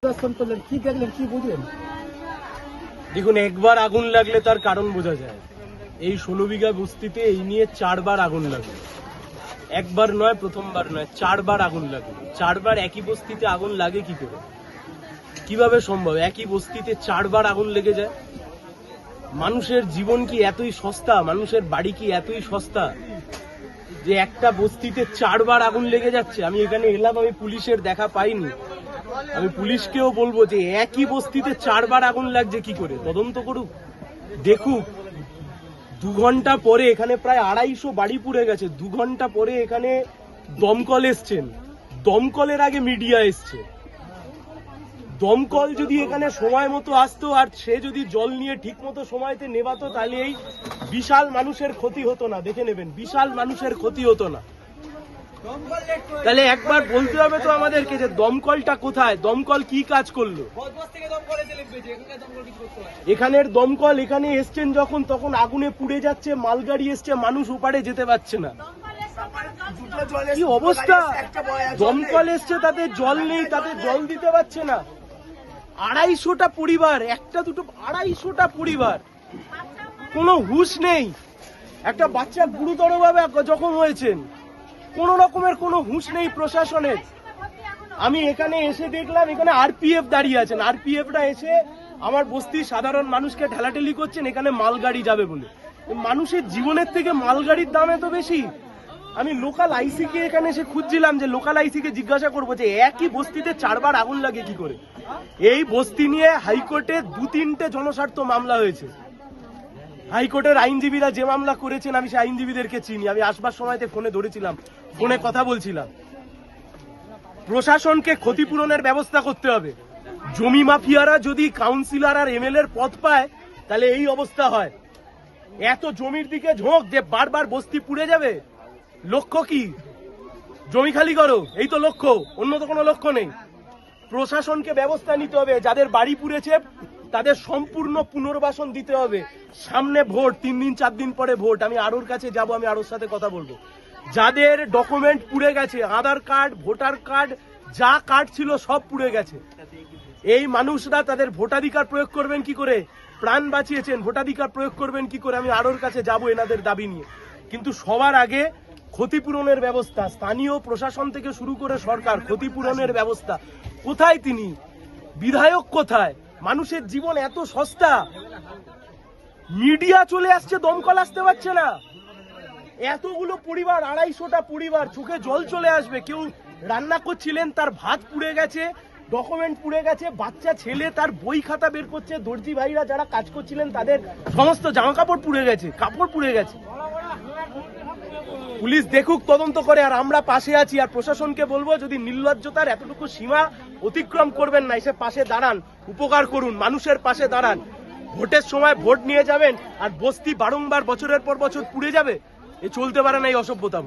কি দেখলেন, কি বুঝলেন? দেখুন, একবার আগুন লাগলে তার কারণ বোঝা যায়। এই 16 বিঘা বস্তিতে এই নিয়ে 4 বার আগুন লাগলো। একবার নয়, প্রথমবার নয়, 4 বার আগুন লাগলো। 4 বার একই বস্তিতে আগুন লাগে কি করে? কিভাবে সম্ভব? একই বস্তিতে 4 বার আগুন লেগে যায়। মানুষের জীবন কি এতই সস্তা? মানুষের বাড়ি কি এতই সস্তা যে একটা বস্তিতে 4 বার আগুন লেগে যাচ্ছে? আমি এখানে এলাম, আমি পুলিশের দেখা পাইনি। আমি পুলিশকেও বলবো যে একই বস্তিতে 4 বার আগুন লাগছে কি করে, তদন্ত করুক, দেখুক। 2 ঘন্টা পরে এখানে প্রায় 250 বাড়ি পুড়ে গেছে। 2 ঘন্টা পরে এখানে দমকল এসছেন, দমকলের আগে মিডিয়া এসছে। দমকল যদি এখানে সময় মতো আসতো আর সে যদি জল নিয়ে ঠিক মতো সময়তে নেভাতো, তাহলে এই বিশাল মানুষের ক্ষতি হতো না। দেখে নেবেন, বিশাল মানুষের ক্ষতি হতো না। তাহলে একবার বলতে হবে তো আমাদেরকে যে দমকলটা কোথায়, দমকল কি কাজ করলো? এখানের দমকল এখানে এসছেন যখন, তখন আগুনে পুড়ে যাচ্ছে, মালগাড়ি এসছে, মানুষ ওপারে যেতে পারছে না। কি অবস্থা! দমকল এসছে, তাতে জল নেই, তাতে জল দিতে পারছে না। 250টা পরিবার, একটা দুটো 250টা পরিবার, কোনো হুঁশ নেই। একটা বাচ্চা গুরুতরভাবে জখম হয়েছেন, কোন রকমের কোনো হুঁশ নেই প্রশাসনের। আমি এখানে এসে দেখলাম এখানে আরপিএফ দাঁড়িয়ে আছেন। আরপিএফরা এসে আমার বস্তির সাধারণ মানুষকে ঠেলাঠেলি করছেন এখানে মালগাড়ি যাবে বলে। মানুষের জীবনের থেকে মালগাড়ির দাম এত বেশি? আমি লোকাল আইসি কে এখানে এসে খুঁজছিলাম যে লোকাল আইসি কে জিজ্ঞাসা করবো যে একই বস্তিতে 4 বার আগুন লাগে কি করে। এই বস্তি নিয়ে হাইকোর্টে 2-3টে জনস্বার্থ মামলা হয়েছে। হাইকোর্টের আইনজীবীরা যে মামলা করেছেন, আমি সেই আইনজীবীদেরকে চিনি। আমি আসবার সময়তে ফোনে ধরেছিলাম, ফোনে কথা বলছিলাম। প্রশাসনকে ক্ষতিপূরণের ব্যবস্থা করতে হবে। জমি মাফিয়ারা যদি কাউন্সিলর আর এমএলএ এর পদ পায়, তাহলে এই অবস্থা হয়। এত জমির দিকে ঝোঁক যে বারবার বস্তি পুড়ে যাবে। লক্ষ্য কি? জমি খালি করো, এই তো লক্ষ্য, অন্য তো কোনো লক্ষ্য নেই। প্রশাসনকে ব্যবস্থা নিতে হবে। যাদের বাড়ি পুড়েছে তাদের সম্পূর্ণ পুনর্বাসন দিতে হবে। সামনে ভোট, 3 দিন 4 দিন পরে ভোট। আমি আরোর কাছে যাব, আমি আরোর সাথে কথা বলবো। যাদের ডকুমেন্ট পুড়ে গেছে, আধার কার্ড, ভোটার কার্ড, যা কার্ড ছিল সব পুড়ে গেছে, এই মানুষরা তাদের ভোটাধিকার প্রয়োগ করবেন কি করে? প্রাণ বাঁচিয়েছেন, ভোটাধিকার প্রয়োগ করবেন কি করে? আমি আরোর কাছে যাব এনাদের দাবি নিয়ে। কিন্তু সবার আগে ক্ষতিপূরণের ব্যবস্থা, স্থানীয় প্রশাসন থেকে শুরু করে সরকার, ক্ষতিপূরণের ব্যবস্থা কোথায়? তিনি বিধায়ক কোথায়? মানুষের জীবন এত সস্তা, মিডিয়া চলে আসছে, দমকল আসতে পারছে না। এতগুলো পরিবার, 250টা পরিবার, চোখে জল চলে আসবে। কেউ রান্না করছিলেন, তার ভাত পুড়ে গেছে, ডকুমেন্ট পুড়ে গেছে, বাচ্চা ছেলে তার বই খাতা বের করছে, দর্জি ভাইরা যারা কাজ করছিলেন তাদের সমস্ত জামা কাপড় পুড়ে গেছে, কাপড় পুড়ে গেছে। পুলিশ দেখুক, তদন্ত করে, আর আমরা পাশে আছি। আর প্রশাসনকে বলবো, যদি নির্লজ্জতার এতটুকু সীমা অতিক্রম করবেন না, এসে পাশে দাঁড়ান, উপকার করুন, মানুষের পাশে দাঁড়ান। ভোটের সময় ভোট নিয়ে যাবেন আর বস্তি বারংবার বছরের পর বছর পুড়ে যাবে, এ চলতে পারে না এই অসভ্যতা।